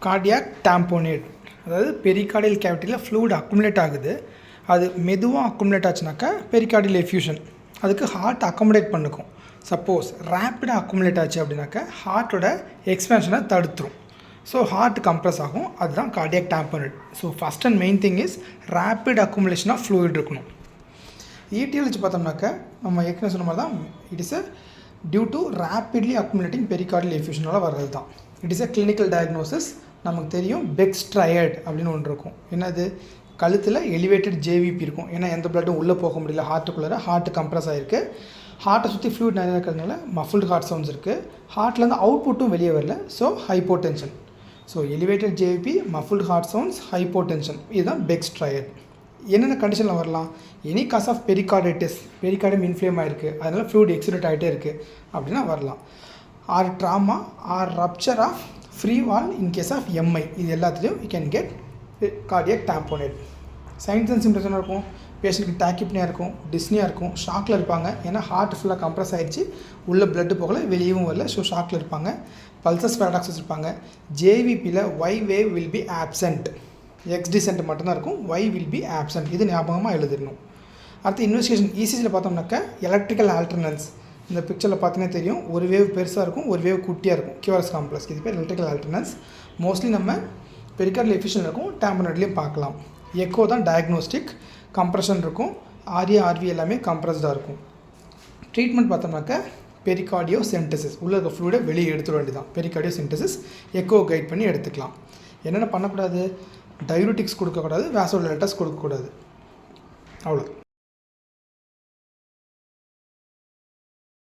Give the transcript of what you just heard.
Cardiac டாம்போனேட், அதாவது pericardial கேவிட்டியில் fluid accumulate ஆகுது. அது மெதுவாக அக்குமுலேட் ஆச்சுனாக்கா பெரிகார்டியல் எஃப்யூஷன், அதுக்கு ஹார்ட் அக்காமடேட் பண்ணிக்கும். சப்போஸ் ரேப்பிடாக அக்குமுலேட் ஆச்சு அப்படின்னாக்கா ஹார்ட்டோட எக்ஸ்பேன்ஷனை தடுத்துரும். ஸோ ஹார்ட் கம்ப்ரஸ் ஆகும். அதுதான் cardiac tamponade. So first and main thing is rapid accumulation of fluid இருக்கணும். ETL வச்சு பார்த்தோம்னாக்கா நம்ம ஏற்கனவே சொன்ன மாதிரி தான், it is a due to rapidly accumulating pericardial எஃப்யூஷனால் வர்றது தான். It is a clinical diagnosis. நமக்கு தெரியும் பெக்ஸ் ட்ரையட் அப்படின்னு ஒன்று இருக்கும். என்னது, கழுத்தில் எலிவேட்டட் JVP இருக்கும். ஏன்னா எந்த பிளட்டும் உள்ளே போக முடியல, ஹார்ட்டுக்குள்ளே ஹார்ட் கம்ப்ரஸ் ஆகிருக்கு. ஹார்ட்டை சுற்றி ஃப்ளூயிட் நிறைய இருக்கிறதுனால மஃபுல்டு ஹார்ட் சவுண்ட்ஸ் இருக்குது. ஹார்ட்லேருந்து அவுட்புட்டும் வெளியே வரல. So hypotension. So elevated JVP, muffled heart sounds, hypotension, இதுதான் பெக்ஸ் ட்ரையட். என்னென்ன கண்டிஷனில் வரலாம்? Any cause of pericarditis, pericardium inflame ஆகிருக்கு, அதனால் ஃப்ளூயிட் எக்ஸுடேட் ஆகிட்டே இருக்குது அப்படின்னா வரலாம். Or trauma or rupture of free wall in case of MI, இது எல்லாத்துலேயும் you can get cardiac tamponade. Signs and symptoms என்ன இருக்கும்? பேஷண்ட்டுக்கு டாக்கிப்னியாக இருக்கும், டிஸ்னியாக இருக்கும், ஷாக்கில் இருப்பாங்க. ஏன்னா ஹார்ட் ஃபுல்லாக கம்ப்ரஸ் ஆகிடுச்சு, உள்ளே பிளட்டு போகல, வெளியவும் வரல. ஸோ ஷாக்கில் இருப்பாங்க. பல்சஸ் பேரடாக்ஸஸ் இருப்பாங்க. JVPயில் Y wave will be absent, X descent மட்டும்தான் இருக்கும், Y will be absent. இது ஞாபகமாக எழுதிடணும். அடுத்து இன்வெஸ்டிகேஷன் ECGயில் பார்த்தோம்னாக்கா எலக்ட்ரிக்கல் ஆல்டர்னன்ஸ். இந்த பிக்சரில் பார்த்தீங்கன்னா தெரியும், ஒரு வேவ் பெருசாக இருக்கும், ஒரு வேவ் குட்டியாக இருக்கும். QRS காம்ப்ளெக்ஸ், இது பேர் எலக்ட்ரிக்கல் ஆல்டர்னன்ஸ். மோஸ்ட்லி நம்ம பெரிகார்டியல் எஃபிஷியன் இருக்கும், டாம்போனேட்லேயும் பார்க்கலாம். எக்கோ தான் டயக்னோஸ்டிக். கம்ப்ரெஷன் இருக்கும், RA RV எல்லாமே கம்ப்ரஸ்டாக இருக்கும். ட்ரீட்மெண்ட் பார்த்தோம்னாக்கா பெரிகார்டியோ சென்டசிஸ், உள்ள இருக்க ஃப்ளூயிடை வெளியே எடுத்துட வேண்டியதான். பெரிகார்டியோ சென்டசிஸ் எக்கோ கைட் பண்ணி எடுத்துக்கலாம். என்னென்ன பண்ணக்கூடாது? டையூரிட்டிக்ஸ் கொடுக்கக்கூடாது, வாசோடைலேட்டர்ஸ் கொடுக்கக்கூடாது. அவ்வளோ.